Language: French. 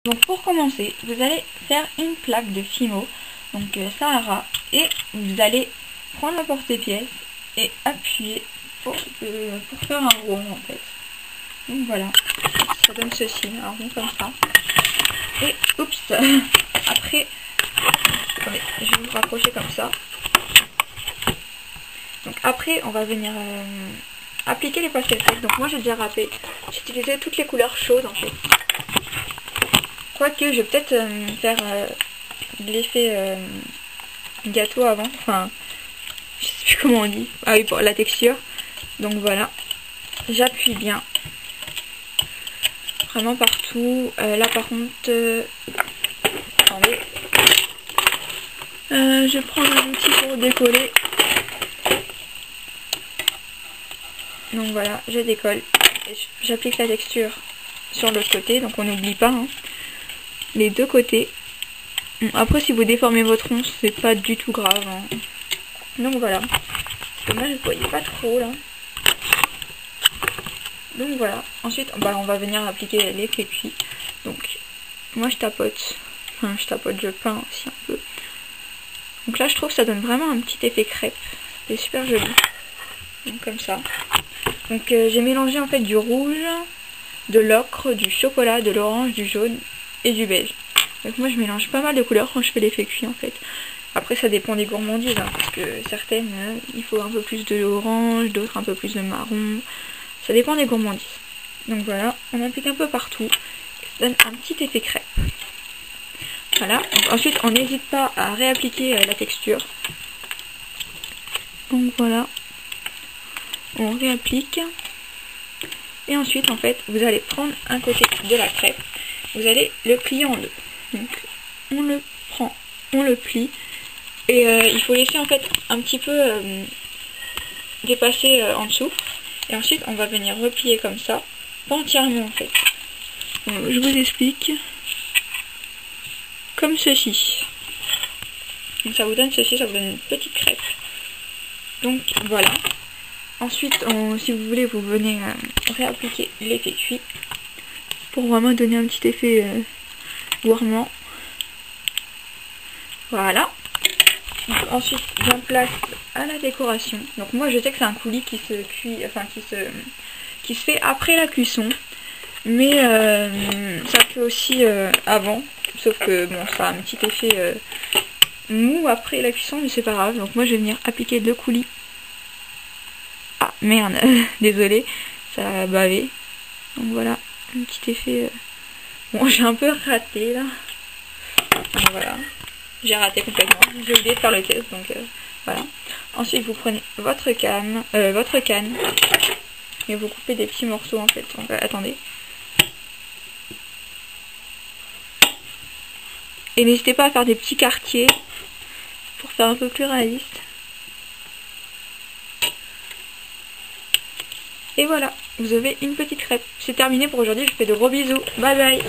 Donc pour commencer, vous allez faire une plaque de Fimo, donc Sahara, et vous allez prendre le porte-pièce et appuyer pour faire un rond en fait. Donc voilà, ça donne ceci, un rond comme ça. Et oups, après, attendez, je vais vous rapprocher comme ça. Donc après, on va venir appliquer les pastels secs. Donc moi j'ai déjà râpé, j'ai utilisé toutes les couleurs chaudes en fait. Quoique je vais peut-être faire l'effet gâteau avant, enfin je sais plus comment on dit, ah oui, pour la texture. Donc voilà, j'appuie bien vraiment partout. Là par contre attendez, je prends un outil pour décoller. Donc voilà, je décolle et j'applique la texture sur l'autre côté, donc on n'oublie pas hein, les deux côtés. Après si vous déformez votre rond, c'est pas du tout grave hein. Donc voilà, dommage, vous voyez pas trop là. Donc voilà, ensuite on va venir appliquer l'effet cuit. Donc moi je tapote, je peins aussi un peu. Donc là je trouve que ça donne vraiment un petit effet crêpe, c'est super joli. Donc comme ça. Donc j'ai mélangé en fait du rouge, de l'ocre, du chocolat, de l'orange, du jaune et du beige. Donc moi je mélange pas mal de couleurs quand je fais l'effet cuit en fait. Après ça dépend des gourmandises hein, parce que certaines il faut un peu plus de orange, d'autres un peu plus de marron. Ça dépend des gourmandises. Donc voilà, on applique un peu partout. Ça donne un petit effet crêpe. Voilà. Donc, ensuite on n'hésite pas à réappliquer la texture. Donc voilà. On réapplique. Et ensuite en fait vous allez prendre un côté de la crêpe. Vous allez le plier en deux. Donc on le prend, on le plie. Et il faut laisser en fait un petit peu dépasser en dessous. Et ensuite on va venir replier comme ça, pas entièrement en fait. Je vous explique. Comme ceci. Donc ça vous donne ceci, ça vous donne une petite crêpe. Donc voilà. Ensuite, si vous voulez, vous venez réappliquer l'effet cuit pour vraiment donner un petit effet gourmand. Voilà. Donc, ensuite, j'en place à la décoration. Donc moi, je sais que c'est un coulis qui se cuit, enfin qui se fait après la cuisson, mais ça peut aussi avant. Sauf que bon, ça a un petit effet mou après la cuisson, mais c'est pas grave. Donc moi, je vais venir appliquer le coulis. Ah merde, désolé, ça a bavé. Donc voilà, un petit effet. Bon, j'ai un peu raté là. Donc voilà, j'ai raté complètement. J'ai oublié de faire le test, donc voilà. Ensuite, vous prenez votre canne, et vous coupez des petits morceaux en fait. Donc, attendez. Et n'hésitez pas à faire des petits quartiers pour faire un peu plus réaliste. Et voilà, vous avez une petite crêpe. C'est terminé pour aujourd'hui, je vous fais de gros bisous. Bye bye.